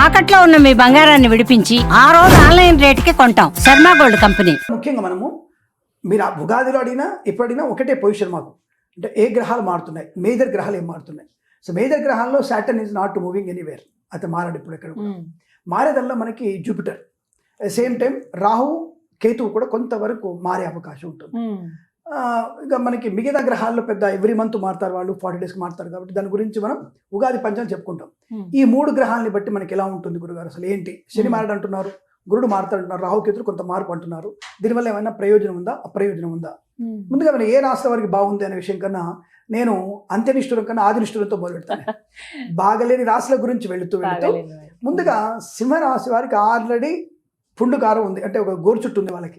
తాకట్లో ఉన్న మీ బంగారాన్ని విడిపించి ఆ రోజు ఆన్లైన్ రేటుకి కొంటాం. Sharma gold company. ముఖ్యంగా మనము మీరు ఆ ఉగాదిలో అడిగినా ఎప్పుడైనా ఒకటే పొజిషన్ మాకు, అంటే ఏ గ్రహాలు మారుతున్నాయి, మేజర్ గ్రహాలు ఏం మారుతున్నాయి. సో మేజర్ గ్రహాల్లో Saturn is not moving anywhere, అయితే మారాడు ఇప్పుడు ఎక్కడ కూడా. మారేదల్లా మనకి జూపిటర్, సేమ్ టైం రాహు కేతువు కూడా కొంతవరకు మారే అవకాశం ఉంటుంది. ఇక మనకి మిగతా గ్రహాల్లో పెద్ద ఎవ్రీ మంత్ మారుతారు, వాళ్ళు 40 daysకి మారుతారు. కాబట్టి దాని గురించి మనం ఉగాది పంచాంగం చెప్పుకుంటాం. ఈ 3 గ్రహాలని బట్టి మనకి ఎలా ఉంటుంది గురుగారు, అసలు ఏంటి? శని మారడు అంటున్నారు, గురుడు మారుతాడు అంటున్నారు, రాహుకేతులు కొంత మార్పు అంటున్నారు. దీనివల్ల ఏమైనా ప్రయోజనం ఉందా, అప్రయోజనం ఉందా? ముందుగా మనం ఏ రాశి వారికి బాగుంది అనే విషయం కన్నా నేను అంత్యనిష్ఠురం కన్నా ఆదినిష్ఠురంతో మొదలు పెడతాను. బాగలేని రాశుల గురించి వెళుతూ ముందుగా సింహరాశి వారికి ఆల్రెడీ పుండుకారం ఉంది, అంటే ఒక గోరు చుట్టు ఉంది వాళ్ళకి.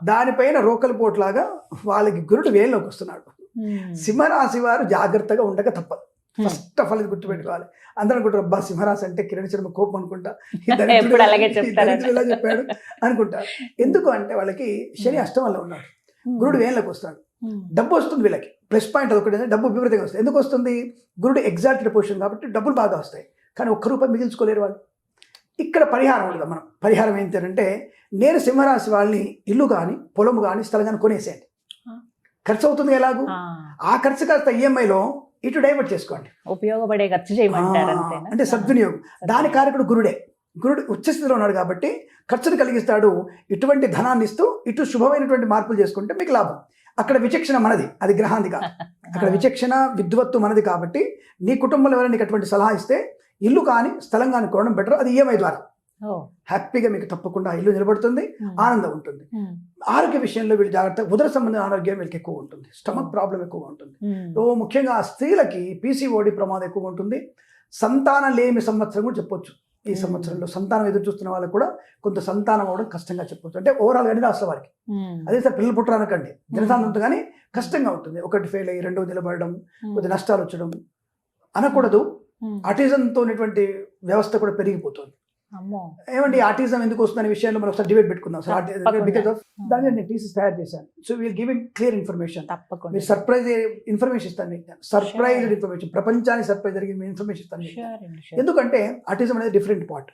దానిపైన రోకలి పోట్లాగా వాళ్ళకి గురుడు వేల్లోకి వస్తున్నాడు. సింహరాశి వారు జాగ్రత్తగా ఉండక తప్పదు. ఫస్ట్ ఆఫ్ ఆల్ ఇది గుర్తుపెట్టుకోవాలి. అందరూ అనుకుంటారు, అబ్బా సింహరాశి అంటే కిరణ్ శర్మ కోపం అనుకుంటా, ఇలా చెప్పాడు అనుకుంటారు. ఎందుకు అంటే వాళ్ళకి శని అష్టమంలో ఉన్నాడు, గురుడు వేల్లోకి వస్తాడు. డబ్బు వస్తుంది వీళ్ళకి, ప్లస్ పాయింట్ ఒకటి, డబ్బు విపరీతంగా వస్తుంది. ఎందుకు వస్తుంది? గురుడు ఎగ్జాక్ట్ పొజిషన్ కాబట్టి డబ్బులు బాగా వస్తాయి, కానీ ఒక్క రూపాయి మిగిల్చుకోలేరు వాళ్ళు. ఇక్కడ పరిహారం ఉండదు. మనం పరిహారం ఏంటంటే, నేను సింహరాశి వాళ్ళని ఇల్లు కానీ పొలము కానీ స్థలం కానీ కొనేసేయండి. ఖర్చు అవుతుంది ఎలాగూ, ఆ ఖర్చు కాస్త ఈఎంఐలో ఇటు డైవర్ట్ చేసుకోండి, ఉపయోగపడే ఖర్చు చేయమంటారు. అంటే సద్వినియోగం. దాని కారకుడు గురుడే. గురుడు ఉచ్చస్థితిలో ఉన్నాడు కాబట్టి ఖర్చును కలిగిస్తాడు. ఇటువంటి ధనాన్ని ఇస్తూ ఇటు శుభమైనటువంటి మార్పులు చేసుకుంటే మీకు లాభం. అక్కడ విచక్షణ మనది, అది గ్రహాంది కాదు. అక్కడ విచక్షణ విద్వత్తు మనది కాబట్టి నీ కుటుంబంలో ఎవరైనా నీకు అటువంటి సలహా ఇస్తే ఇల్లు కానీ స్థలం కానీ కొనడం బెటర్. అది ఈఎంఐ ద్వారా హ్యాపీగా మీకు తప్పకుండా ఇల్లు నిలబడుతుంది, ఆనందం ఉంటుంది. ఆరోగ్య విషయంలో వీళ్ళు జాగ్రత్త, ఉదర సంబంధించిన ఆరోగ్యం వీళ్ళకి ఎక్కువ ఉంటుంది, స్టమక్ ప్రాబ్లం ఎక్కువ ఉంటుంది. ముఖ్యంగా స్త్రీలకి పీసీఓడి ప్రమాదం ఎక్కువ ఉంటుంది. సంతానం లేమి సంవత్సరం కూడా చెప్పొచ్చు. ఈ సంవత్సరంలో సంతానం ఎదురు చూస్తున్న వాళ్ళకి కూడా కొంత సంతానం అవ్వడం కష్టంగా చెప్పొచ్చు. అంటే ఓవరాల్ కానీ రాష్ట్ర వారికి అదే సార్, పిల్లలు పుట్టరానకండి, జనసాంతంతో కానీ కష్టంగా ఉంటుంది. ఒకటి ఫెయిల్ అయ్యి రెండో నిలబడడం, కొద్ది నష్టాలు వచ్చడం అనకూడదు. ఆటిజంతో ఉన్నటువంటి వ్యవస్థ కూడా పెరిగిపోతుంది. ఏమండి ఆటిజం ఎందుకు వస్తుంది అనే విషయంలో మనం ఒకసారి డిబేట్ పెట్టుకుందాం సార్. బికాస్ ఆఫ్ దాన్ని నేను టీసీస్ తయారు చేశాను. So we are giving clear information. మీరు సర్ప్రైజ్ ఇన్ఫర్మేషన్ ఇస్తాను మీకు, సర్ప్రైజ్ ఇన్ఫర్మేషన్, ప్రపంచానికి సర్ప్రైజ్ జరిగిన ఇన్ఫర్మేషన్ ఇస్తాను. ఎందుకంటే ఆటిజం అనేది డిఫరెంట్ పార్ట్.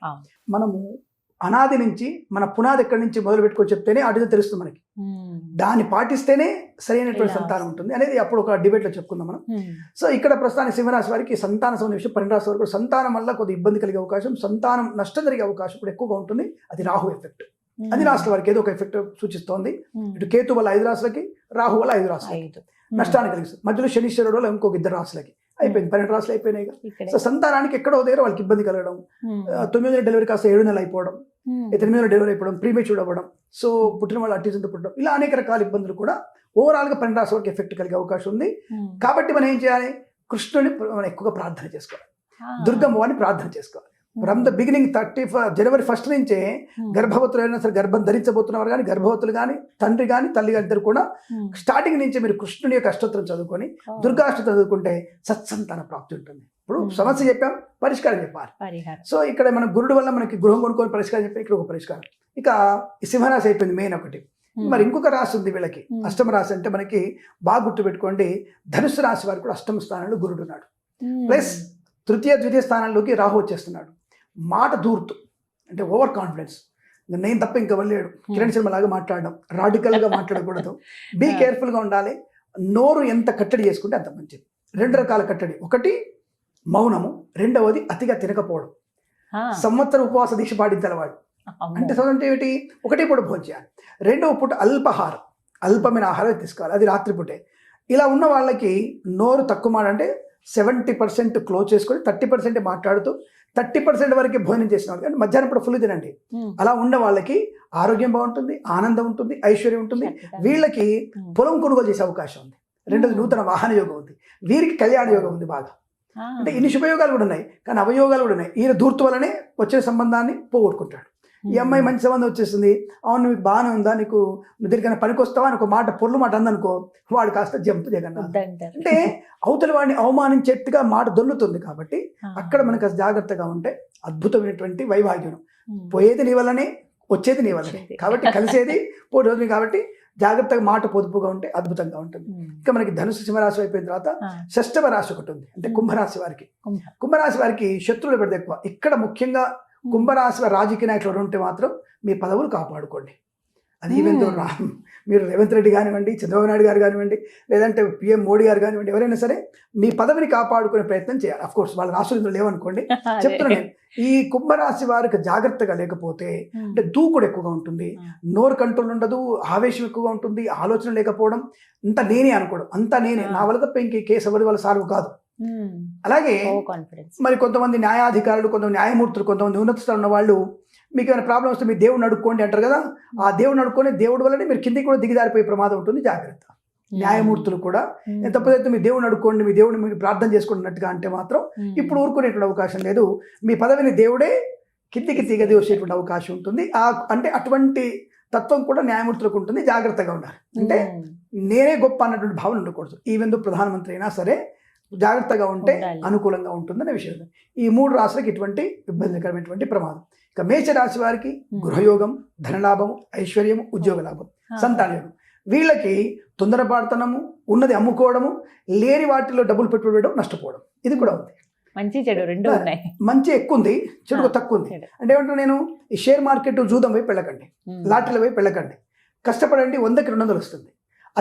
మనము అనాది నుంచి మన పునాది ఎక్కడి నుంచి మొదలు పెట్టుకొని చెప్తేనే ఆటిజం తెలుస్తుంది మనకి. దాన్ని పాటిస్తేనే సరైనటువంటి సంతానం ఉంటుంది అనేది అప్పుడు ఒక డిబేట్లో చెప్పుకుందాం మనం. సో ఇక్కడ ప్రస్తుతానికి సింహరాశి వారికి సంతాన సంబంధ విషయం, 12 రాశి వరకు సంతానం వల్ల కొద్ది ఇబ్బంది కలిగే అవకాశం, సంతానం నష్టం జరిగే అవకాశం కూడా ఎక్కువగా ఉంటుంది. అది రాహు ఎఫెక్ట్. అది రాశుల వారికి ఏదో ఒక ఎఫెక్ట్ సూచిస్తోంది. ఇటు కేతు వల్ల 5 రాశులకి, రాహు వల్ల 5 రాశులకి నష్టాన్ని కలిగిస్తుంది. మధ్యలో శనీశ్వరుడు వల్ల ఇంకొక 2 రాశులకి అయిపోయింది, 12 రాశులు అయిపోయినాయి. సో సంతానానికి ఎక్కడో దగ్గర వాళ్ళకి ఇబ్బంది కలగడం, 9 డెలివరీ కాస్త 7 నెలలు అయిపోవడం, 8 డెలివరీ అయిపోవడం, ప్రీమేచ్యూర్ అవ్వడం, సో పుట్టిన వాళ్ళు అటిజంతో పుట్టడం, ఇలా అనేక రకాల ఇబ్బందులు కూడా ఓవరాల్గా 12 రాశి వరకు ఎఫెక్ట్ కలిగే అవకాశం ఉంది. కాబట్టి మనం ఏం చేయాలి? కృష్ణుని మనం ఎక్కువగా ప్రార్థన చేసుకోవాలి, దుర్గమ్మవారిని ప్రార్థన చేసుకోవాలి. ఫ్రమ్ ద బిగినింగ్ జనవరి 1 నుంచే గర్భవతులు అయినా సరే, గర్భం ధరించబోతున్నవారు కానీ, గర్భవతులు కానీ, తండ్రి కానీ తల్లి కానీ ఇద్దరు కూడా స్టార్టింగ్ నుంచే మీరు కృష్ణుని యొక్క అష్టోత్తరం చదువుకొని, దుర్గా అష్టోత్తరం చదువుకుంటే సత్సంతాన ప్రాప్తి ఉంటుంది. ఇప్పుడు సమస్య చెప్పాం, పరిష్కారం చెప్పాలి. సో ఇక్కడ మన గురుడు వల్ల మనకి గృహం కొనుక్కొని పరిష్కారం చెప్పి ఇక్కడ ఒక పరిష్కారం. ఇక సింహరాశి అయిపోయింది మెయిన్ ఒకటి. మరి ఇంకొక రాశి ఉంది వీళ్ళకి, అష్టమ రాశి. అంటే మనకి బాగా గుర్తుపెట్టుకోండి, ధనుసు రాశి వారికి కూడా అష్టమ స్థానంలో గురుడు ఉన్నాడు, ప్లస్ తృతీయ ద్వితీయ స్థానంలోకి రాహు వచ్చేస్తున్నాడు. మాట దూర్తు, అంటే ఓవర్ కాన్ఫిడెన్స్, నేను తప్ప ఇంకా వెళ్ళాడు, కిరణ్ శర్మ లాగా మాట్లాడడం, రాడికల్గా మాట్లాడకూడదు, బీ కేర్ఫుల్గా ఉండాలి. నోరు ఎంత కట్టడి చేసుకుంటే అంత మంచిది. 2 రకాల కట్టడి, ఒకటి మౌనము, రెండవది అతిగా తినకపోవడం. సంవత్సరం ఉపవాస దీక్ష పాటించాలి వాడు. అంటే అంటే ఏమిటి? ఒకటే పూట భోజనం చేయాలి, రెండవ పూట అల్పాహారం, అల్పమైన ఆహారం తీసుకోవాలి, అది రాత్రిపూటే. ఇలా ఉన్న వాళ్ళకి నోరు తక్కువ మాట, అంటే 70% క్లోజ్ చేసుకొని 30% మాట్లాడుతూ 30% వరకే భోజనం చేసిన వాళ్ళకి, అంటే మధ్యాహ్నం పూట ఫుల్ తినండి. అలా ఉన్న వాళ్ళకి ఆరోగ్యం బాగుంటుంది, ఆనందం ఉంటుంది, ఐశ్వర్యం ఉంటుంది. వీళ్ళకి పొలం కొనుగోలు చేసే అవకాశం ఉంది. రెండోది నూతన వాహన యోగం ఉంది. వీరికి కళ్యాణ యోగం ఉంది బాగా. అంటే ఇన్ని శుభయోగాలు కూడా ఉన్నాయి, కానీ అవయోగాలు కూడా ఉన్నాయి. ఈయన దూర్తు వల్లనే వచ్చే సంబంధాన్ని పోగొట్టుకుంటాడు. ఈ అమ్మాయి మంచి సంబంధం వచ్చేసింది, అవును నీకు బాగానే ఉందా, నీకు నువ్వు దీనికైనా పనికొస్తావా అని ఒక మాట, పొర్లు మాట అందనుకో, వాడు కాస్త జంప్ జగన్నాథ్. అంటే అవతల వాడిని అవమానించేట్టుగా మాట దొల్లుతుంది. కాబట్టి అక్కడ మనకు జాగ్రత్తగా ఉంటే అద్భుతమైనటువంటి వైవాహికం. పోయేది నీ వల్లనే, వచ్చేది నీ వల్లనే, కాబట్టి కలిసేది పోటీ రోజుని. కాబట్టి జాగ్రత్తగా మాట పొదుపుగా ఉంటే అద్భుతంగా ఉంటుంది. ఇంకా మనకి ధనుసు సింహరాశి అయిపోయిన తర్వాత షష్టమ రాశి ఒకటి ఉంది, అంటే కుంభరాశి వారికి. కుంభరాశి వారికి శత్రువులు పెడితే ఎక్కువ. ఇక్కడ ముఖ్యంగా కుంభరాశి వారి రాజకీయ నాయకులు ఉంటే మాత్రం మీ పదవులు కాపాడుకోండి. అది ఈవెన్ మీరు రేవంత్ రెడ్డి కానివ్వండి, చంద్రబాబు నాయుడు గారు కానివ్వండి, లేదంటే పిఎం మోడీ గారు కానివ్వండి, ఎవరైనా సరే మీ పదవిని కాపాడుకునే ప్రయత్నం చేయాలి. అఫ్ కోర్స్ వాళ్ళ రాష్ట్రంలో లేవనుకోండి, చెప్తున్నాను నేను. ఈ కుంభరాశి వారికి జాగ్రత్తగా లేకపోతే అంటే దూకుడు ఎక్కువగా ఉంటుంది, నోరు కంట్రోల్ ఉండదు, ఆవేశం ఎక్కువగా ఉంటుంది, ఆలోచన లేకపోవడం, అంతా నేనే అనుకోవడం, అంతా నేనే, నా వల్ల తప్ప ఇంక కేసు ఎవరి వల్ల సాల్వ్ కాదు. అలాగే మరి కొంతమంది న్యాయాధికారులు, కొంతమంది న్యాయమూర్తులు, కొంతమంది ఉన్నత స్థాయి ఉన్న వాళ్ళు మీకు ఏమైనా ప్రాబ్లం వస్తే మీ దేవుడిని అడుక్కోండి అంటారు కదా, ఆ దేవుడిని అడుక్కొని దేవుడి వల్లనే మీరు కిందికి కూడా దిగిదారిపోయే ప్రమాదం ఉంటుంది, జాగ్రత్త. న్యాయమూర్తులు కూడా తప్పదైతే మీ దేవుడిని అడుక్కోండి, మీ దేవుడిని మీరు ప్రార్థన చేసుకున్నట్టుగా అంటే మాత్రం ఇప్పుడు ఊరుకునేటువంటి అవకాశం లేదు. మీ పదవిని దేవుడే కిందికి దిగదోసేటువంటి అవకాశం ఉంటుంది. అంటే అటువంటి తత్వం కూడా న్యాయమూర్తులకు ఉంటుంది, జాగ్రత్తగా ఉండాలి. అంటే నేనే గొప్ప అన్నటువంటి భావన ఉండకూడదు. ఈవెన్ ప్రధానమంత్రి అయినా సరే జాగ్రత్తగా ఉంటే అనుకూలంగా ఉంటుందనే విషయం. ఈ 3 రాశులకు ఇటువంటి ఇబ్బందికరమైనటువంటి ప్రమాదం. ఇక మేషరాశి వారికి గృహయోగం, ధనలాభము, ఐశ్వర్యము, ఉద్యోగ లాభం, సంతానయోగం. వీళ్ళకి తొందరపాటుతనము, ఉన్నది అమ్ముకోవడము, లేని వాటిలో డబ్బులు పెట్టుకోవడం, నష్టపోవడం, ఇది కూడా ఉంది. మంచి చెడు రెండు ఉన్నాయి. మంచి ఎక్కువ ఉంది, చెడు తక్కువ ఉంది. అంటే ఏమంటే నేను ఈ షేర్ మార్కెట్ జూదం వైపు వెళ్ళకండి, లాటరీల వైపు వెళ్ళకండి, కష్టపడండి, 100కి 200 వస్తుంది.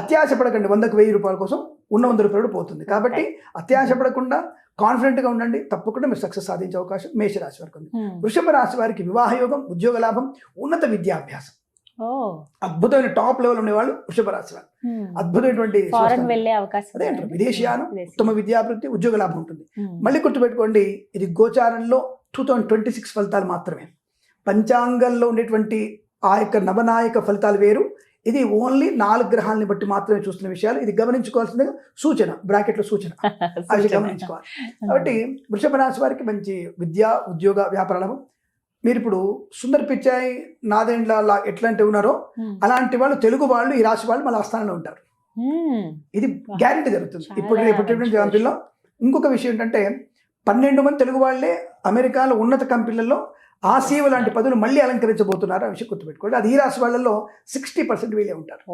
అత్యాశ పడకండి, 100కి 1000 రూపాయల కోసం ఉన్న 100 రూపాయలు పోతుంది. కాబట్టి అత్యాశ పడకుండా కాన్ఫిడెంట్గా ఉండండి, తప్పకుండా మీరు సక్సెస్ సాధించే అవకాశం మేషరాశి వారికి ఉంది. వృషభ రాశి వారికి వివాహ యోగం, ఉద్యోగ లాభం, ఉన్నత విద్యాభ్యాసం, అద్భుతమైన టాప్ లెవెల్ ఉండేవాళ్ళు వృషభ రాశి వారు. అద్భుతమైనటువంటి అదే అంటారు విదేశీయానం, ఉత్తమ విద్యాభివృద్ధి, ఉద్యోగ లాభం ఉంటుంది. మళ్ళీ గుర్తుపెట్టుకోండి, ఇది గోచారంలో 2026 ఫలితాలు మాత్రమే. పంచాంగంలో ఉండేటువంటి ఆ యొక్క నవనాయక ఫలితాలు వేరు. ఇది ఓన్లీ 4 గ్రహాలని బట్టి మాత్రమే చూస్తున్న విషయాలు. ఇది గమనించుకోవాల్సిందిగా సూచన, బ్రాకెట్లో సూచన, అవి గమనించుకోవాలి. కాబట్టి వృషభ రాశి వారికి మంచి విద్య, ఉద్యోగ, వ్యాపార లాభం. మీరు ఇప్పుడు సుందర్ పిచ్చాయి, నాదేండ్ల ఎట్లాంటి ఉన్నారో అలాంటి వాళ్ళు, తెలుగు వాళ్ళు, ఈ రాశి వాళ్ళు మళ్ళీ ఆస్థానంలో ఉంటారు. ఇది గ్యారెంటీ జరుగుతుంది. ఇప్పుడు రేపు కంపెనీలో ఇంకొక విషయం ఏంటంటే 12 మంది తెలుగు వాళ్ళే అమెరికాలో ఉన్నత కంపెనీలలో ఆసీవ లాంటి పదవులు మళ్ళీ అలంకరించబోతున్నారు. ఆ విషయం గుర్తుపెట్టుకోండి. అది ఈ రాశి వాళ్ళలో 60% వీళ్ళే ఉంటారు.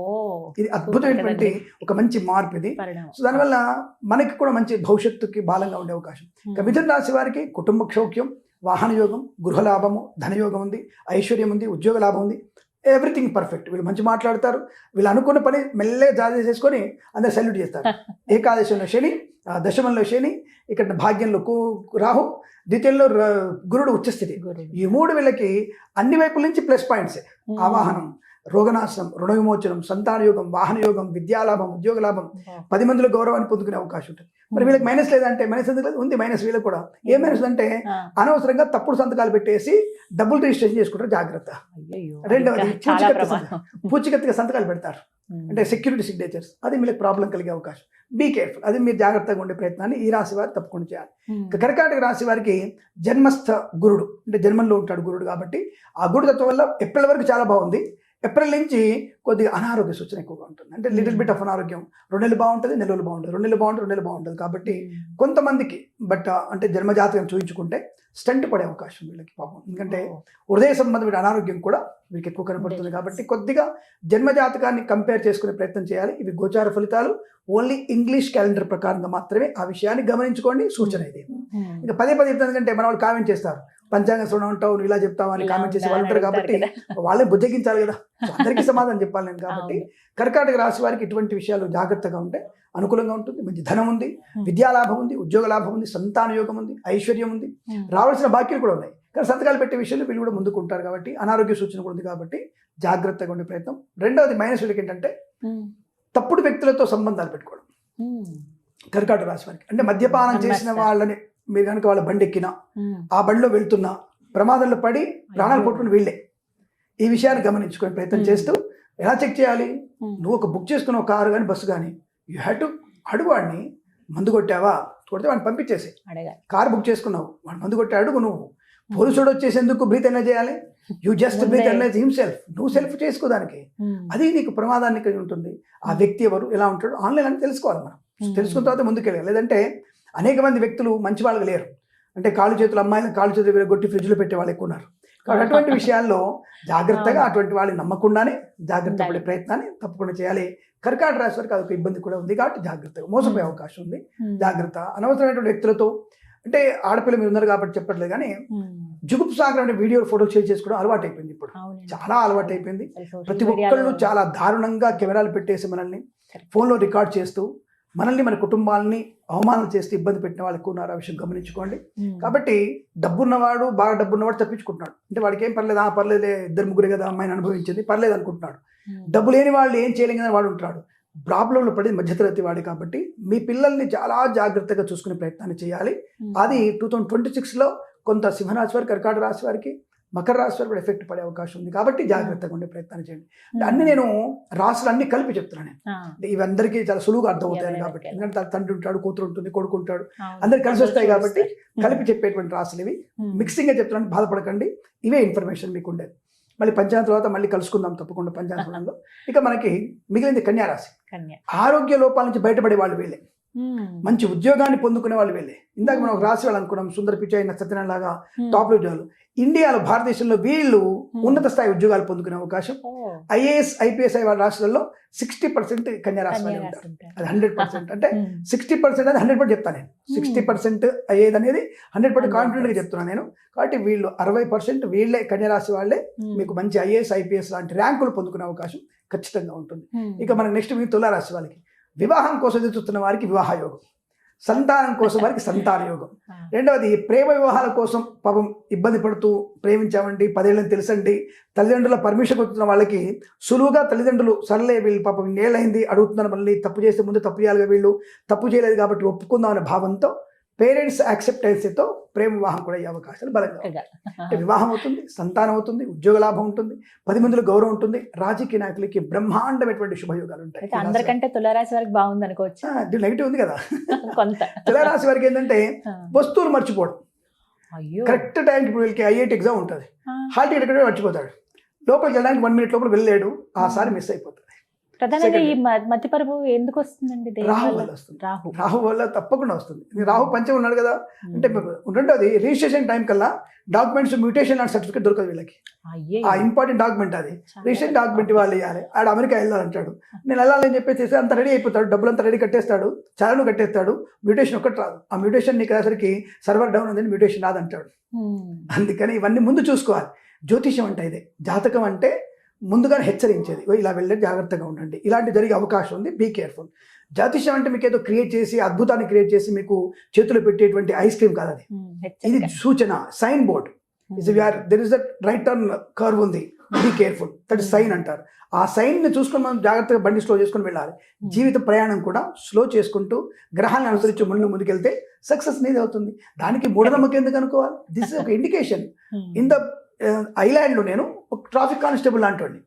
ఇది అద్భుతమైనటువంటి ఒక మంచి మార్పు ఇది. సో దానివల్ల మనకి కూడా మంచి భవిష్యత్తుకి బాలంగా ఉండే అవకాశం. ఇక మిథున రాశి వారికి కుటుంబ సౌఖ్యం, వాహన యోగం, గృహలాభము, ధనయోగం ఉంది, ఐశ్వర్యం ఉంది, ఉద్యోగ లాభం ఉంది. Everything perfect. వీళ్ళు మంచి మాట్లాడతారు, వీళ్ళు అనుకున్న పని మెల్లగా జారీ చేసుకొని అందరు సల్యూట్ చేస్తారు. ఏకాదశంలో శని, దశమంలో శని, ఇక్కడ భాగ్యంలో రాహు, ద్వితీయంలో గురుడు ఉచ్చస్థితి. ఈ 3 వీళ్ళకి అన్ని వైపుల నుంచి ప్లస్ పాయింట్సే. ఆవాహనం, రోగనాశనం, రుణ విమోచనం, సంతాన యోగం, వాహన యోగం, విద్యాలాభం, ఉద్యోగ లాభం, 10 మందిలో గౌరవాన్ని పొందుకునే అవకాశం ఉంటుంది. మరి వీళ్ళకి మైనస్ లేదంటే, మైనస్ ఎందుకు లేదు? ఉంది మైనస్ వీళ్ళకి కూడా. ఏ మైనస్ అంటే అనవసరంగా తప్పుడు సంతకాలు పెట్టేసి డబ్బులు రిజిస్ట్రేషన్ చేసుకుంటారు, జాగ్రత్త. రెండవది పూచికత్తుగా సంతకాలు పెడతారు, అంటే సెక్యూరిటీ సిగ్నేచర్స్, అది మీకు ప్రాబ్లం కలిగే అవకాశం. Be careful. అది మీరు జాగ్రత్తగా ఉండే ప్రయత్నాన్ని ఈ రాశి వారు తప్పకుండా చేయాలి. కర్కాటక రాశి వారికి జన్మస్థ గురుడు, అంటే జన్మంలో ఉంటాడు గురుడు, కాబట్టి ఆ గురు తత్వం వల్ల ఏప్రిల్ వరకు చాలా బాగుంది. ఏప్రిల్ నుంచి కొద్దిగా అనారోగ్య సూచన ఎక్కువగా ఉంటుంది. అంటే లిటిల్ బిట్ ఆఫ్ అనారోగ్యం. 2 నెలలు బాగుంటుంది, నెలలు బాగుంటుంది, 2 నెలలు బాగుంటుంది, 2 నెలలు బాగుంటుంది. కాబట్టి కొంతమందికి అంటే జన్మజాతకం చూపించుకుంటే స్టంట్ పడే అవకాశం వీళ్ళకి పాపం. ఎందుకంటే హృదయ సంబంధమైన అనారోగ్యం కూడా వీరికి ఎక్కువ కనపడుతుంది. కాబట్టి కొద్దిగా జన్మజాతకాన్ని కంపేర్ చేసుకునే ప్రయత్నం చేయాలి. ఇవి గోచార ఫలితాలు ఓన్లీ ఇంగ్లీష్ క్యాలెండర్ ప్రకారంగా మాత్రమే. ఆ విషయాన్ని గమనించుకోండి. సూచన ఇది. ఇంకా పదే ఎందుకంటే మన వాళ్ళు కామెంట్ చేస్తారు, పంచాంగ శ్రవణం ఉంటావు, నువ్వు ఇలా చెప్తావు అని కామెంట్ చేసి వాళ్ళు ఉంటారు. కాబట్టి వాళ్ళని బుజ్జగించాలి కదా, అందరికీ సమాధానం చెప్పాలి నేను. కాబట్టి కర్కాటక రాశి వారికి ఇటువంటి విషయాలు జాగ్రత్తగా ఉంటే అనుకూలంగా ఉంటుంది. మంచి ధనం ఉంది, విద్యాలాభం ఉంది, ఉద్యోగ లాభం ఉంది, సంతాన యోగం ఉంది, ఐశ్వర్యం ఉంది, రావాల్సిన బాకీలు కూడా ఉన్నాయి. కానీ సంతకాలు పెట్టే విషయంలో వీళ్ళు కూడా ముందుకుంటారు. కాబట్టి అనారోగ్య సూచన కూడా ఉంది. కాబట్టి జాగ్రత్తగా ఉండే ప్రయత్నం. రెండవది మైనస్ వీళ్ళకి ఏంటంటే తప్పుడు వ్యక్తులతో సంబంధాలు పెట్టుకోవడం. కర్కాటక రాశి వారికి అంటే మద్యపానం చేసిన వాళ్ళని మీరు కనుక వాళ్ళ బండి ఎక్కినా, ఆ బండిలో వెళ్తున్నా, ప్రమాదంలో పడి ప్రాణాలు పోట్టుకుని వీళ్ళే. ఈ విషయాన్ని గమనించుకునే ప్రయత్నం చేస్తూ ఎలా చెక్ చేయాలి? నువ్వు ఒక బుక్ చేసుకున్న ఒక కారు కానీ బస్సు కానీ యూ హ్యావ్ టు అడుగు వాడిని, మందు కొట్టావా? కొడితే వాడిని పంపించేసి. కారు బుక్ చేసుకున్నావు, వాడు మందు కొట్టి అడుగు. నువ్వు పోలీసుడు వచ్చేసేందుకు బ్రీత్ ఎనర్జీ చేయాలి? You just breathe energy himself. నువ్వు సెల్ఫ్ చేసుకోదానికి. అది నీకు ప్రమాదాన్ని కలిగి ఉంటుంది. ఆ వ్యక్తి ఎవరు, ఎలా ఉంటాడు, ఆన్లైన్ అని తెలుసుకోవాలి మనం. తెలుసుకున్న తర్వాత ముందుకెళ్ళాలి. లేదంటే అనేక మంది వ్యక్తులు మంచి వాళ్ళు లేరు. అంటే కాళ్ళు చేతులు, అమ్మాయిలను కాళ్ళు చేతులు విరగొట్టి ఫ్రిడ్జ్లో పెట్టే వాళ్ళు ఎక్కువ ఉన్నారు. కాబట్టి అటువంటి విషయాల్లో జాగ్రత్తగా అటువంటి వాళ్ళని నమ్మకుండానే జాగ్రత్త పడే ప్రయత్నాన్ని తప్పకుండా చేయాలి. కర్కాటక రాశి వారికి అదొక ఇబ్బంది కూడా ఉంది. కాబట్టి జాగ్రత్తగా మోసపోయే అవకాశం ఉంది. జాగ్రత్త. అనవసరమైనటువంటి వ్యక్తులతో అంటే ఆడపిల్ల మీరు ఉన్నారు కాబట్టి చెప్పట్లేదు కానీ జుగుప్సాగర్ అనే వీడియో ఫోటోలు షేర్ చేసుకోవడం అలవాటు అయిపోయింది ఇప్పుడు, చాలా అలవాటు అయిపోయింది. ప్రతి ఒక్కళ్ళు చాలా దారుణంగా కెమెరాలు పెట్టేసి మనల్ని ఫోన్లో రికార్డ్ చేస్తూ మనల్ని మన కుటుంబాలని అవమానం చేస్తూ ఇబ్బంది పెట్టిన వాళ్ళు ఎక్కువ ఉన్నారు. ఆ విషయం గమనించుకోండి. కాబట్టి డబ్బున్నవాడు, బాగా డబ్బున్నవాడు తప్పించుకుంటున్నాడు. అంటే వాడికి ఏం పర్లేదు, పర్లేదే, ఇద్దరు ముగ్గురు కదా అమ్మాయిని అనుభవించింది, పర్లేదు అనుకుంటున్నాడు. డబ్బు లేని వాళ్ళు ఏం చేయలేం కదా వాడు ఉంటున్నాడు. ప్రాబ్లంలో పడేది మధ్యతరగతి వాడి. కాబట్టి మీ పిల్లల్ని చాలా జాగ్రత్తగా చూసుకునే ప్రయత్నాన్ని చేయాలి. అది 2026లో కొంత సింహరాశి వారికి, కర్కాటక రాశి వారికి, మకర రాశి వారికి కూడా ఎఫెక్ట్ పడే అవకాశం ఉంది. కాబట్టి జాగ్రత్తగా ఉండే ప్రయత్నం చేయండి. అన్ని నేను రాశులు అన్ని కలిపి చెప్తున్నాను. ఇవందరికీ చాలా సులువుగా అర్థమవుతాయి కాబట్టి, ఎందుకంటే తండ్రి ఉంటాడు, కూతురు ఉంటుంది, కొడుకు ఉంటాడు, అందరికి కలిసి వస్తాయి కాబట్టి కలిపి చెప్పేటువంటి రాశులు ఇవి. మిక్సింగ్గా చెప్తున్నాను, బాధపడకండి. ఇవే ఇన్ఫర్మేషన్ మీకు ఉండేది. మళ్ళీ పంచాంగం తర్వాత మళ్ళీ కలుసుకుందాం తప్పకుండా పంచాంగంలో. ఇక మనకి మిగిలింది కన్యా రాశి. ఆరోగ్య లోపాల నుంచి బయటపడే వాళ్ళు వీళ్ళే, మంచి ఉద్యోగాన్ని పొందుకునే వాళ్ళు వీళ్ళే. ఇందాక మనం ఒక రాశి వాళ్ళు అనుకున్నాం, సుందర పిచాయ్, సత్యనారాయణ లాగా టాప్ ఉద్యోగాలు. ఇండియాలో, భారతదేశంలో వీళ్ళు ఉన్నత స్థాయి ఉద్యోగాలు పొందుకునే అవకాశం. ఐఏఎస్, ఐపీఎస్ అయ్యే వాళ్ళ రాశులలో 60% కన్యా రాశి వాళ్ళు ఉంటారు. అది 100%. అంటే 60% అది 100% చెప్తాను నేను. 60% అయ్యేది అనేది 100% కాన్ఫిడెంట్గా చెప్తున్నాను నేను. కాబట్టి వీళ్ళు 60% వీళ్ళే, కన్యా రాశి వాళ్ళే మీకు మంచి ఐఏఎస్, ఐపీఎస్ లాంటి ర్యాంకులు పొందుకునే అవకాశం ఖచ్చితంగా ఉంటుంది. ఇక మనకి నెక్స్ట్ మీ తులారాశి వాళ్ళకి, వివాహం కోసం ఎదురు చూస్తున్న వారికి వివాహ యోగం, సంతానం కోసం వారికి సంతాన యోగం. రెండవది, ప్రేమ వివాహాల కోసం పాపం ఇబ్బంది పడుతూ ప్రేమించామండి, 10 ఏళ్ళని తెలుసండి, తల్లిదండ్రుల పర్మిషన్ కొడుతున్న వాళ్ళకి సులువుగా తల్లిదండ్రులు సర్లే వీళ్ళు పాపం ఇన్నేళ్ళైంది అడుగుతున్నారు, మళ్ళీ తప్పు చేస్తే ముందు తప్పు చేయాలిగా, వీళ్ళు తప్పు చేయలేదు కాబట్టి ఒప్పుకుందాం అనే భావంతో, పేరెంట్స్ యాక్సెప్టెన్స్తో ప్రేమ వివాహం కూడా అయ్యే అవకాశాలు బలంగా. అంటే వివాహం అవుతుంది, సంతానం అవుతుంది, ఉద్యోగ లాభం ఉంటుంది, 10 మందిలో గౌరవం ఉంటుంది, రాజకీయ నాయకులకి బ్రహ్మాండమైనటువంటి శుభయోగాలు ఉంటాయి. అందరికంటే తులారాశి వారికి బాగుంది అనుకోవచ్చు. నెగిటివ్ ఉంది కదా కొంత. తులారాశి వారికి ఏంటంటే వస్తువులు మర్చిపోవడం. కరెక్ట్ టైంకి ఇప్పుడు వీళ్ళకి ఐఐటి ఎగ్జామ్ ఉంటుంది, హాల్ టికెట్ ఎక్కడ మర్చిపోతాడు, లోపలికి వెళ్ళడానికి 1 మినిట్ లోపల వెళ్ళలేడు, ఆసారి మిస్ అయిపోతాడు. ప్రధానంగా ఈ మతిపరుపు ఎందుకు వస్తుందండి? రాహు వల్ల వస్తుంది. రాహు వల్ల తప్పకుండా వస్తుంది. రాహు పంచం ఉన్నాడు కదా, అంటే ఉంటుంటే అది రిజిస్ట్రేషన్ టైం కల్లా డాక్యుమెంట్స్ మ్యూటేషన్ లాంటి సర్టిఫికేట్ దొరకదు వీళ్ళకి. ఆ ఇంపార్టెంట్ డాక్యుమెంట్ అది, రిజిస్ట్రేషన్ డాక్యుమెంట్ వాళ్ళు ఇవ్వాలి. ఆడ అమెరికా వెళ్ళాలంటాడు, నేను వెళ్ళాలని చెప్పేసి అంత రెడీ అయిపోతాడు, డబ్బులు అంతా రెడీ కట్టేస్తాడు, చాలను కట్టేస్తాడు, మ్యూటేషన్ ఒక్కటి రాదు. ఆ మ్యూటేషన్ నీకు అసలుకి సర్వర్ డౌన్ ఉందని మ్యూటేషన్ రాదంటాడు. అందుకని ఇవన్నీ ముందు చూసుకోవాలి. జ్యోతిషం అంటే ఇదే, జాతకం అంటే ముందుగానే హెచ్చరించేది, ఇలా వెళ్ళే జాగ్రత్తగా ఉండండి, ఇలాంటి జరిగే అవకాశం ఉంది, బీ కేర్ఫుల్. జ్యోతిషం అంటే మీకు ఏదో క్రియేట్ చేసి, అద్భుతాన్ని క్రియేట్ చేసి మీకు చేతులు పెట్టేటువంటి ఐస్ క్రీమ్ కాదు అది. ఇది సూచన, sign board. There is that right turn curve ఉంది, be careful, that is sign అంటారు. ఆ సైన్ని చూసుకొని మనం జాగ్రత్తగా బండి స్లో చేసుకొని వెళ్ళాలి. జీవిత ప్రయాణం కూడా స్లో చేసుకుంటూ గ్రహాలను అనుసరించి ముందుకెళ్తే సక్సెస్ అనేది అవుతుంది. దానికి మూఢనమ్మకం ఎందుకు అనుకోవాలి? దిస్ ఇస్ ఒక ఇండికేషన్. ఇన్ ద ఐలాండ్లో నేను ఒక ట్రాఫిక్ కానిస్టేబుల్ అంటోండి,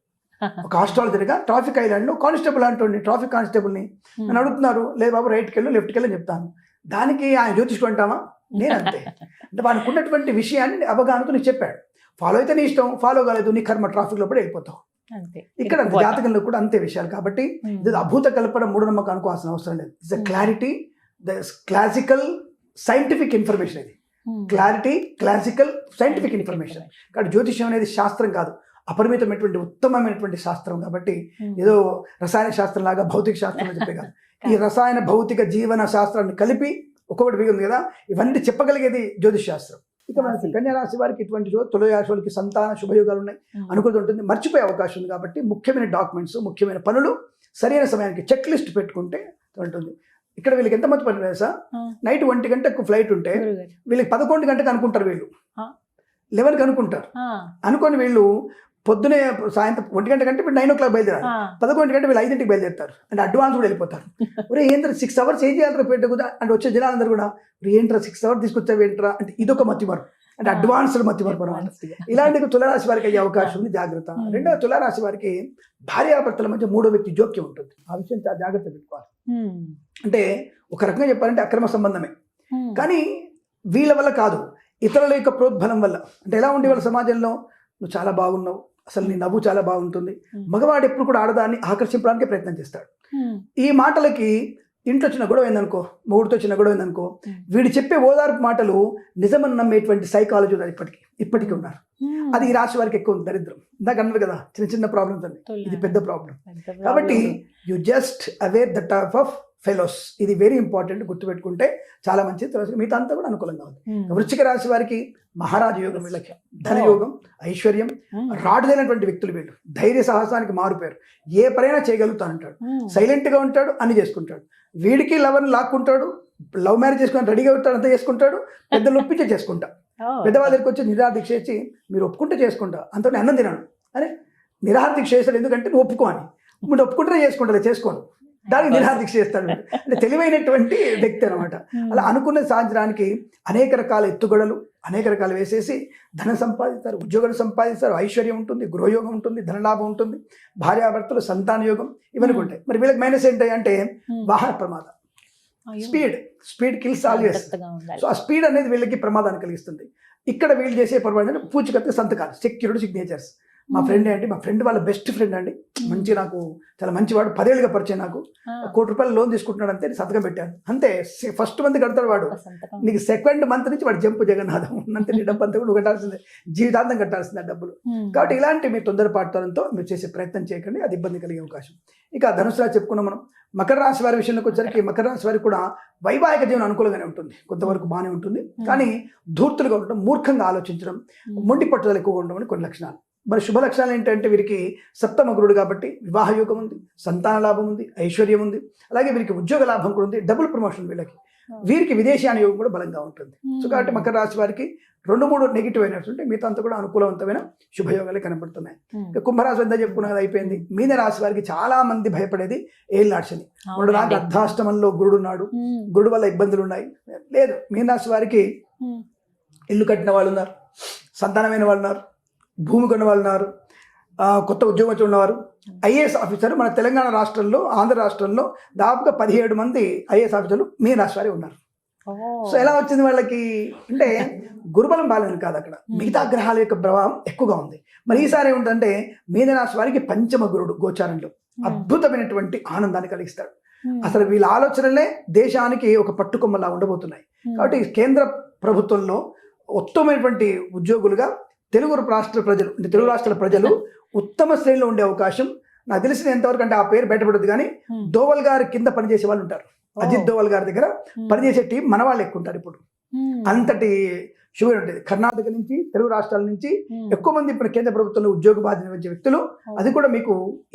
ఒక ఆస్ట్రాలజర్గా ట్రాఫిక్ ఐలాండ్లో కానిస్టేబుల్ అంటోండి, ట్రాఫిక్ కానిస్టేబుల్ని నన్ను అడుగుతున్నారు, లేదు బాబు రైట్కి వెళ్ళు, లెఫ్ట్కి వెళ్ళి చెప్తాను. దానికి ఆయన జ్యోతిష్కుడు అంటామా? నేను అంతే. అంటే వానికి ఉన్నటువంటి విషయాన్ని అవగాహనతో నీకు చెప్పాడు, ఫాలో అయితే నీ ఇష్టం, ఫాలో కాలేదు నీ కర్మ, ట్రాఫిక్లో పడి వెళ్ళిపోతావు. ఇక్కడ జాతకంలో కూడా అంతే విషయాలు. కాబట్టి ఇది అభూత కల్పన, మూఢనమ్మకం అనుకోవాల్సిన అవసరం లేదు. It's a clarity, the classical scientific information. ఇది క్లారిటీ, క్లాసికల్ సైంటిఫిక్ ఇన్ఫర్మేషన్. కాబట్టి జ్యోతిషం అనేది శాస్త్రం కాదు, అపరిమితమైనటువంటి ఉత్తమమైనటువంటి శాస్త్రం. కాబట్టి ఏదో రసాయన శాస్త్రం లాగా భౌతిక శాస్త్రం చెప్పే కాదు, ఈ రసాయన భౌతిక జీవన శాస్త్రాన్ని కలిపి ఒక్కొక్కటి బిగింది కదా, ఇవన్నీ చెప్పగలిగేది జ్యోతిష్ శాస్త్రం. ఇక మనకి కన్యా రాశి వారికి ఇటువంటి తులారాశి వాళ్ళకి సంతాన శుభయోగాలు ఉన్నాయి, అనుకూలత ఉంటుంది, మర్చిపోయే అవకాశం ఉంది. కాబట్టి ముఖ్యమైన డాక్యుమెంట్స్, ముఖ్యమైన పనులు సరైన సమయానికి చెక్ లిస్ట్ పెట్టుకుంటే ఉంటుంది. ఇక్కడ వీళ్ళకి ఎంత మంది పని తెలుసా, నైట్ 1 గంటకు ఫ్లైట్ ఉంటే వీళ్ళకి 11 గంటకు అనుకుంటారు, వీళ్ళు 11కి అనుకుంటారు. అనుకొని వీళ్ళు పొద్దునే సాయంత్రం 1 గంట కంటే ఇప్పుడు 9 o'clock బయలుదేరారు, 11 గంట వీళ్ళు 5ంటికి బయలుదేరుతారు. అంటే అడ్వాన్స్ కూడా వెళ్ళిపోతారు. ఒరే ఏంట్రా 6 hours ఏం చేయాలి పెట్టకుదా అంటే వచ్చే జనాలందరూ కూడా ఏంట్రా 6 hours తీసుకొచ్చావు ఏంట్రా అంటే ఇదొక మతిమరు, అంటే అడ్వాన్స్డ్ మతిమరు అనమాట. ఇలాంటి తులారాశి వారికి అయ్యే అవకాశం ఉంది, జాగ్రత్త. రెండవ తులారాశి వారికి భార్యాభర్తల మధ్య 3వ వ్యక్తి జోక్యం ఉంటుంది, ఆ విషయం చాలా జాగ్రత్త పెట్టుకోవాలి. అంటే ఒక రకంగా చెప్పాలంటే అక్రమ సంబంధమే, కానీ వీళ్ళ వల్ల కాదు, ఇతరుల యొక్క ప్రోద్బలం వల్ల. అంటే ఎలా ఉండే వాళ్ళ సమాజంలో, నువ్వు చాలా బాగున్నావు, అసలు నీ నవ్వు చాలా బాగుంటుంది, మగవాడు ఎప్పుడు కూడా ఆడదాన్ని ఆకర్షించడానికి ప్రయత్నం చేస్తాడు. ఈ మాటలకి ఇంట్లో చిన్న గొడవ అయిందనుకో, మొగుడితో చిన్న గొడవ అయిందనుకో, వీడు చెప్పే ఓదార్పు మాటలు నిజమని నమ్మేటువంటి సైకాలజీ ఇప్పటికీ ఉన్నారు. అది ఈ రాశి వారికి ఎక్కువ దరిద్రం. ఇందాక అన్నారు కదా చిన్న చిన్న ప్రాబ్లమ్స్ అని, ఇది పెద్ద ప్రాబ్లం. కాబట్టి you just aware the type of fellows. ఇది వెరీ ఇంపార్టెంట్, గుర్తుపెట్టుకుంటే చాలా మంచిది. తర్వాత మిగతా అంతా కూడా అనుకూలంగా ఉంది. వృశ్చిక రాశి వారికి మహారాజ యోగం, వీళ్ళకి ధనయోగం, ఐశ్వర్యం, రాడుదైనటువంటి వ్యక్తులు వీళ్ళు. ధైర్య సాహసానికి మారుపేరు. ఏ పనైనా చేయగలుగుతానంటాడు, సైలెంట్గా ఉంటాడు, అన్ని చేసుకుంటాడు. వీడికి లవర్ని లాక్కుంటాడు, లవ్ మ్యారేజ్ చేసుకుని రెడీగా ఉంటాడు, అంతా చేసుకుంటాడు, పెద్దలు ఒప్పించే చేసుకుంటా. పెద్దవాళ్ళ దగ్గరికి వచ్చి నిరాహార దీక్ష చేసి మీరు ఒప్పుకుంటే చేసుకుంటా, అంత అన్నం తినను అని నిరాహార దీక్ష చేస్తాడు. ఎందుకంటే నువ్వు ఒప్పుకో అని. మీరు ఒప్పుకుంటే చేసుకుంటా, చేసుకోను, దానికి నిరాహార దీక్ష చేస్తాడు. అంటే తెలివైనటువంటి వ్యక్తి అనమాట. అలా అనుకున్నది సాధించడానికి అనేక రకాల ఎత్తుగడలు, అనేక రకాలు వేసేసి ధనం సంపాదిస్తారు, ఉద్యోగాలు సంపాదిస్తారు, ఐశ్వర్యం ఉంటుంది, గృహయోగం ఉంటుంది, ధనలాభం ఉంటుంది, భార్యాభర్తలు, సంతాన యోగం, ఇవన్నీ ఉంటాయి. మరి వీళ్ళకి మైనస్ ఏంటి అంటే వాహన ప్రమాదం, స్పీడ్ కిల్స్ ఆల్వేస్. సో ఆ స్పీడ్ అనేది వీళ్ళకి ప్రమాదాన్ని కలిగిస్తుంది. ఇక్కడ వీళ్ళు చేసే పొరపాటు అంటే పూచికత్తు సంతకాలు, సెక్యూరిటీ సిగ్నేచర్స్. మా ఫ్రెండ్ అండి, మా ఫ్రెండ్ వాళ్ళ బెస్ట్ ఫ్రెండ్ అండి, మంచి నాకు చాలా మంచివాడు, 10 ఏళ్ళుగా పరిచయం, నాకు ₹1,00,00,000 లోన్ తీసుకుంటున్నాడు అంతే, సంతకం పెట్టాను అంతే. ఫస్ట్ మంత్ కడతాడు వాడు, నీకు సెకండ్ మంత్ నుంచి వాడు జంపు జగన్నాథం అంతే, నీ డబ్బు అంతా కూడా నువ్వు కట్టాల్సిందే, జీవితాంతం కట్టాల్సిందే డబ్బులు. కాబట్టి ఇలాంటి మీ తొందరపాటుతో మీరు చేసే ప్రయత్నం చేయకండి, అది ఇబ్బంది కలిగే అవకాశం. ఇక ధనుసు రాశి చెప్పుకున్నాం మనం. మకర రాశి వారి విషయంలోకి వచ్చరికి మకర రాశి వారికి కూడా వైవాహిక జీవనం అనుకూలంగానే ఉంటుంది, కొంతవరకు బాగానే ఉంటుంది. కానీ ధూర్తులుగా ఉండడం, మూర్ఖంగా ఆలోచించడం, మొండి పట్టుదల ఎక్కువగా ఉండడం అని కొన్ని లక్షణాలు. మరి శుభ లక్షణాలు ఏంటంటే వీరికి సప్తమ గురుడు కాబట్టి వివాహ యోగం ఉంది, సంతాన లాభం ఉంది, ఐశ్వర్యం ఉంది, అలాగే వీరికి ఉద్యోగ లాభం కూడా ఉంది, డబుల్ ప్రమోషన్ వీరికి విదేశీయాన యోగం కూడా బలంగా ఉంటుంది. సో కాబట్టి మకర రాశి వారికి 2-3 నెగిటివ్ అయినట్టుంటే మిగతా అంతా కూడా అనుకూలవంతమైన శుభయోగాలే కనబడుతున్నాయి. కుంభరాశి అంతా చెప్పుకున్న కదా, అయిపోయింది. మీన రాశి వారికి చాలా మంది భయపడేది ఏళ్ళనాటి శని. ఇప్పుడు నాకు అర్ధాష్టమంలో గురుడు ఉన్నాడు, గురుడు వల్ల ఇబ్బందులు ఉన్నాయి. లేదు, మీన రాశి వారికి ఇల్లు కట్టిన వాళ్ళు ఉన్నారు, సంతానమైన వాళ్ళు ఉన్నారు, భూమి కొన్న వాళ్ళు ఉన్నారు, కొత్త ఉద్యోగం వచ్చి ఉన్నవారు, ఐఏఎస్ ఆఫీసర్. మన తెలంగాణ రాష్ట్రంలో, ఆంధ్ర రాష్ట్రంలో దాదాపుగా 17 మంది ఐఏఎస్ ఆఫీసర్లు మీన రాశి వారే ఉన్నారు. సో ఎలా వచ్చింది వాళ్ళకి అంటే గురుబలం బాలని కాదు, అక్కడ మిగతా గ్రహాల యొక్క ప్రభావం ఎక్కువగా ఉంది. మరి ఈసారి ఏమిటంటే మీన రాశి వారికి పంచమ గురుడు గోచారంలో అద్భుతమైనటువంటి ఆనందాన్ని కలిగిస్తాడు. అసలు వీళ్ళ ఆలోచనలే దేశానికి ఒక పట్టుకొమ్మలా ఉండబోతున్నాయి. కాబట్టి కేంద్ర ప్రభుత్వంలో ఉత్తమమైనటువంటి ఉద్యోగులుగా తెలుగు రాష్ట్రాల ప్రజలు ఉత్తమ శ్రేణిలో ఉండే అవకాశం నాకు తెలిసిన ఎంతవరకు అంటే ఆ పేరు బయటపడదు, కానీ దోవల్ గారి కింద పనిచేసే వాళ్ళు ఉంటారు. అజిత్ దోవల్ గారి దగ్గర పనిచేసే టీం మన వాళ్ళు ఎక్కువ ఉంటారు. ఇప్పుడు అంతటి షుగర్ ఉంటుంది. కర్ణాటక నుంచి, తెలుగు రాష్ట్రాల నుంచి ఎక్కువ మంది ఇప్పుడు కేంద్ర ప్రభుత్వంలో ఉద్యోగ బాధ్యత వహించే వ్యక్తులు, అది కూడా మీకు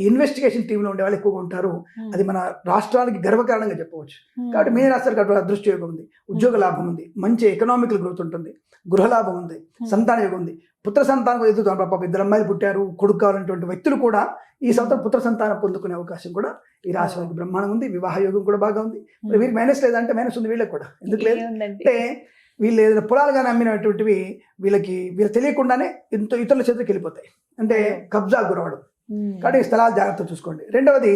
ఇన్వెస్టిగేషన్ టీంలో ఉండే వాళ్ళు ఎక్కువగా ఉంటారు. అది మన రాష్ట్రానికి గర్వకారణంగా చెప్పవచ్చు. కాబట్టి మీన రాష్ట్రాలకు అటువంటి అదృష్ట యోగం ఉంది, ఉద్యోగ లాభం ఉంది, మంచి ఎకనామికల్ గ్రోత్ ఉంటుంది, గృహ లాభం ఉంది, సంతాన యోగం ఉంది, పుత్ర సంతానం ఎదుగుతారు. పాప 2 అమ్మాయిలు పుట్టారు, కొడుకు కావాలనేటువంటి వ్యక్తులు కూడా ఈ సంవత్సరం పుత్ర సంతానం పొందుకునే అవకాశం కూడా ఈ రాశి వారికి బ్రహ్మాండం ఉంది. వివాహ యోగం కూడా బాగా ఉంది. మరి వీరికి మైనస్ లేదంటే మైనస్ ఉంది వీళ్ళకి కూడా. ఎందుకు లేదు అంటే వీళ్ళు ఏదైనా పొలాలుగా నమ్మినటువంటివి వీళ్ళు తెలియకుండానే ఇతరుల చేతికి వెళ్ళిపోతాయి, అంటే కబ్జా గురవడం. కాబట్టి స్థలాలు జాగ్రత్త చూసుకోండి. రెండవది,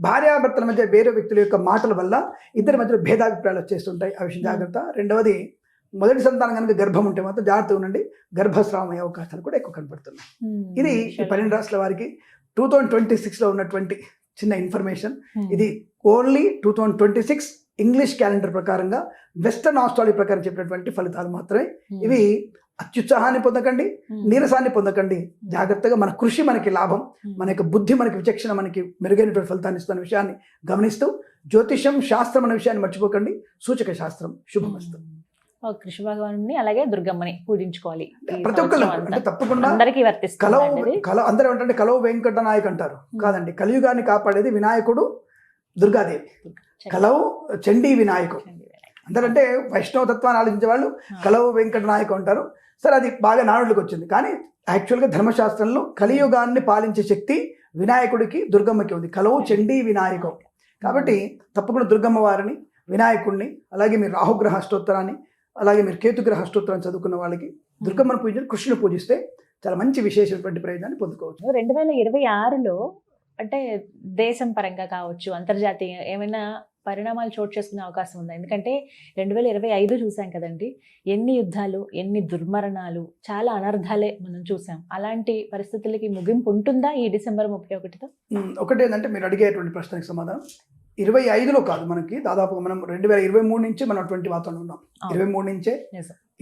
భార్యాభర్తల మధ్య వేరే వ్యక్తుల యొక్క మాటల వల్ల ఇద్దరి మధ్యలో భేదాభిప్రాయాలు వచ్చేస్తుంటాయి, ఆ విషయం జాగ్రత్త. రెండవది, మొదటి సంతానం కనుక గర్భం ఉంటే మాత్రం జాగ్రత్తగా ఉండండి, గర్భస్రావం అయ్యే అవకాశాలు కూడా ఎక్కువ కనపడుతున్నాయి. ఇది ఈ 12 రాష్ట్రాల వారికి 2026లో ఉన్నటువంటి చిన్న ఇన్ఫర్మేషన్. ఇది ఓన్లీ 2026 ఇంగ్లీష్ క్యాలెండర్ ప్రకారంగా, వెస్టర్న్ ఆస్ట్రాలజీ ప్రకారం చెప్పినటువంటి ఫలితాలు మాత్రమే. ఇవి అత్యుత్సాహాన్ని పొందకండి, నీరసాన్ని పొందకండి. జాగ్రత్తగా మన కృషి మనకి లాభం, మన యొక్క బుద్ధి మనకి విచక్షణ మనకి మెరుగైనటువంటి ఫలితాన్ని ఇస్తున్న విషయాన్ని గమనిస్తూ, జ్యోతిషం శాస్త్రం అనే విషయాన్ని మర్చిపోకండి. సూచక శాస్త్రం శుభమస్తు. కృష్ణ భగవాను అలాగే దుర్గమ్మని పూజించుకోవాలి ప్రతి ఒక్కరు. అంటే తప్పకుండా అందరికీ వర్తిస్తుంది. అందరూ ఏంటంటే కలవు వెంకట నాయక్ అంటారు, కాదండి, కలియుగాన్ని కాపాడేది వినాయకుడు, దుర్గాదేవి. కలవు చండీ వినాయకుడు అందరంటే వైష్ణవ తత్వాన్ని ఆలోచించే వాళ్ళు కలవు వెంకట నాయకు అంటారు. సరే, అది బాగా నానుడికి వచ్చింది. కానీ యాక్చువల్గా ధర్మశాస్త్రంలో కలియుగాన్ని పాలించే శక్తి వినాయకుడికి, దుర్గమ్మకి ఉంది. కలవు చండీ వినాయకం. కాబట్టి తప్పకుండా దుర్గమ్మ వారిని, వినాయకుడిని, అలాగే మీరు రాహుగ్రహ స్తోత్రాన్ని, అలాగే మీరు కేతుగ్రహ స్తోత్రాన్ని చదువుకున్న వాళ్ళకి దుర్గమ్మను పూజించి కృష్ణుని పూజిస్తే చాలా మంచి విశేషమైనటువంటి ప్రయోజనాన్ని పొందుకోవచ్చు. 2026లో అంటే దేశం పరంగా కావచ్చు, అంతర్జాతీయ ఏమైనా పరిణామాలు చోటు చేసుకునే అవకాశం ఉందా? ఎందుకంటే 2025 చూసాం కదండి, ఎన్ని యుద్ధాలు, ఎన్ని దుర్మరణాలు, చాలా అనర్థాలే మనం చూసాం. అలాంటి పరిస్థితులకి ముగింపు ఉంటుందా ఈ డిసెంబర్ 31తో? ఒకటి ఏంటంటే మీరు అడిగేటువంటి ప్రశ్నకి సమాధానం 25లో కాదు, మనకి దాదాపుగా మనం 2023 నుంచి మనం అటువంటి వాతావరణం ఉన్నాం. 23 నుంచే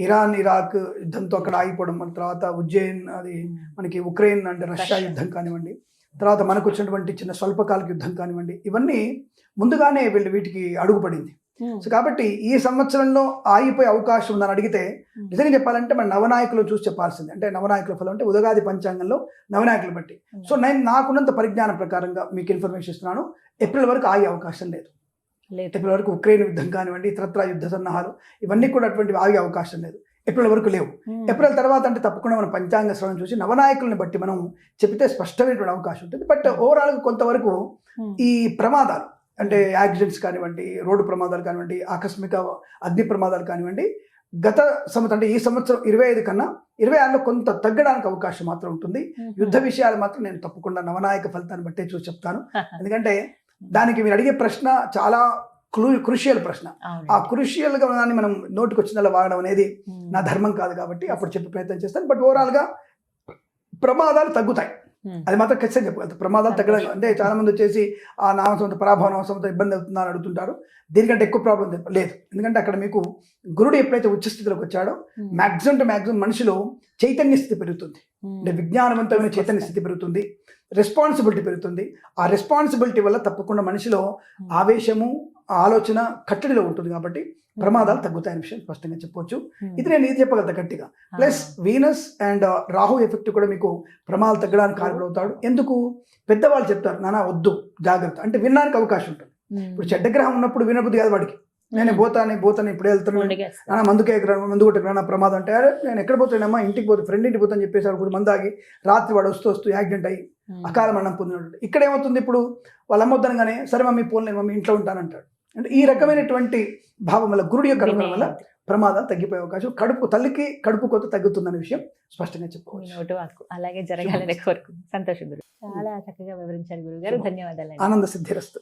ఇరాన్ ఇరాక్ యుద్ధంతో అక్కడ ఆగిపోవడం, మన తర్వాత ఉజ్జయిన్, అది మనకి ఉక్రెయిన్ అంటే రష్యా యుద్ధం కానివ్వండి, తర్వాత మనకు వచ్చినటువంటి చిన్న స్వల్పకాలిక యుద్ధం కానివ్వండి, ఇవన్నీ ముందుగానే వీటికి అడుగుపడింది. సో కాబట్టి ఈ సంవత్సరంలో ఆగిపోయే అవకాశం ఉందని అడిగితే నిజంగా చెప్పాలంటే మన నవనాయకులు చూసి చెప్పాల్సింది. అంటే నవనాయకుల ఫలం అంటే ఉదగాది పంచాంగంలో నవనాయకులు బట్టి. సో నేను నాకున్నంత పరిజ్ఞానం ప్రకారంగా మీకు ఇన్ఫర్మేషన్ ఇస్తున్నాను, ఏప్రిల్ వరకు ఆగే అవకాశం లేదు. ఏప్రిల్ వరకు ఉక్రెయిన్ యుద్ధం కానివ్వండి, ఇతరత్ర యుద్ధ సన్నాహాలు ఇవన్నీ కూడా అటువంటి ఆగే అవకాశం లేదు. ఏప్రిల్ వరకు లేవు. ఏప్రిల్ తర్వాత అంటే తప్పకుండా మనం పంచాంగ శ్రవణం చూసి నవనాయకుల్ని బట్టి మనం చెప్తే స్పష్టమైనటువంటి అవకాశం ఉంటుంది. బట్ ఓవరాల్ కొంతవరకు ఈ ప్రమాదాలు అంటే యాక్సిడెంట్స్ కానివ్వండి, రోడ్డు ప్రమాదాలు కానివ్వండి, ఆకస్మిక అగ్ని ప్రమాదాలు కానివ్వండి, గత సంవత్సరం అంటే ఈ సంవత్సరం 25 కన్నా 26లో కొంత తగ్గడానికి అవకాశం మాత్రం ఉంటుంది. యుద్ధ విషయాలు మాత్రం నేను తప్పకుండా నవనాయక ఫలితాన్ని బట్టే చూసి చెప్తాను. ఎందుకంటే దానికి మీరు అడిగే ప్రశ్న చాలా క్రూషియల్ ప్రశ్న. ఆ క్రూషియల్గా దాన్ని మనం నోటికి వచ్చినలా వాడడం అనేది నా ధర్మం కాదు కాబట్టి అప్పుడు చెప్పే ప్రయత్నం చేస్తాను. బట్ ఓవరాల్గా ప్రమాదాలు తగ్గుతాయి, అది మాత్రం ఖచ్చితంగా చెప్పగలుగుతారు. ప్రమాదాలు తగ్గడం అంటే చాలా మంది వచ్చేసి ఆ నామసంతో పరాభవ నామసంతో ఇబ్బంది అవుతుందని అడుగుతుంటారు. దీనికంటే ఎక్కువ ప్రాబ్లం లేదు. ఎందుకంటే అక్కడ మీకు గురుడు ఎప్పుడైతే ఉచ్చస్థితిలోకి వచ్చాడో మ్యాక్సిమం టు మ్యాక్సిమం మనిషిలో చైతన్య స్థితి పెరుగుతుంది, అంటే విజ్ఞానవంతమైన చైతన్య స్థితి పెరుగుతుంది, రెస్పాన్సిబిలిటీ పెరుగుతుంది. ఆ రెస్పాన్సిబిలిటీ వల్ల తప్పకుండా మనిషిలో ఆవేశము, ఆలోచన కట్టడిలో ఉంటుంది. కాబట్టి ప్రమాదాలు తగ్గుతాయనే విషయం స్పష్టంగా చెప్పవచ్చు. ఇది నేను ఇది చెప్పగలుగుతా గట్టిగా. Plus Venus and Rahu effect కూడా మీకు ప్రమాదాలు తగ్గడానికి కారణమవుతాడు. ఎందుకు? పెద్దవాళ్ళు చెప్తారు నానా వద్దు జాగ్రత్త అంటే వినడానికి అవకాశం ఉంటుంది. ఇప్పుడు చెడ్డగ్రహం ఉన్నప్పుడు వినబుద్ధి కాదు వాడికి. నేను పోతాను ఇప్పుడు వెళ్తున్నాను, నాన్న మందుకే మందు కొట్టిన ప్రమాదం అంటే అరే నేను ఎక్కడ పోతానమ్మా, ఇంటికి పోతే ఫ్రెండ్ ఇంటికి పోతాను చెప్పేసి వాడు మందు ఆగి రాత్రి వాడు వస్తూ యాక్సిడెంట్ అయ్యి అకాల మరణం పొందినట్టు. ఇక్కడ ఏమవుతుంది, ఇప్పుడు వాళ్ళ అమ్మొద్దనగానే సరే మమ్మీ పోలేను మమ్మీ ఇంట్లో ఉంటానంటాడు. అంటే ఈ రకమైనటువంటి భావం వల్ల గురుడు యొక్క అనుగ్రహం వల్ల ప్రమాదాలు తగ్గిపోయే అవకాశం, తల్లికి కడుపు కొత్త తగ్గుతుందనే విషయం స్పష్టంగా చెప్పుకోవచ్చు. అలాగే జరగాలని కోరుకు. సంతోషం గురు, చాలా చక్కగా వివరించారు గురుగారు. ధన్యవాదాలు. ఆనంద సిద్ధిరస్తు.